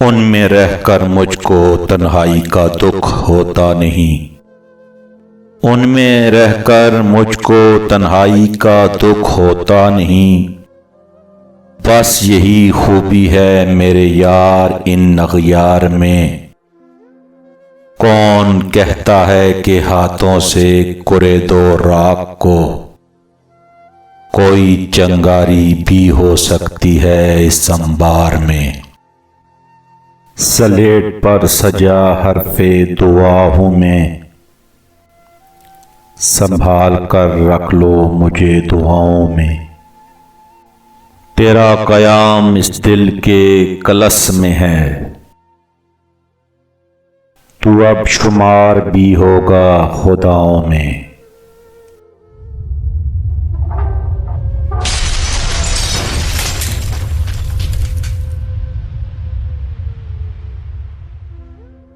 ان میں رہ کر مجھ کو تنہائی کا دکھ ہوتا نہیں، ان میں رہ کر مجھ کو تنہائی کا دکھ ہوتا نہیں۔ بس یہی خوبی ہے میرے یار ان اغیار میں، کون کہتا ہے کہ ہاتھوں سے کرے دو راک کو، کوئی چنگاری بھی ہو سکتی ہے اس انبار میں۔ سلیٹ پر سجا حرف دعا ہوں میں، سنبھال کر رکھ لو مجھے دعاؤں میں۔ تیرا قیام اس دل کے کلس میں ہے، تو اب شمار بھی ہوگا خداؤں میں۔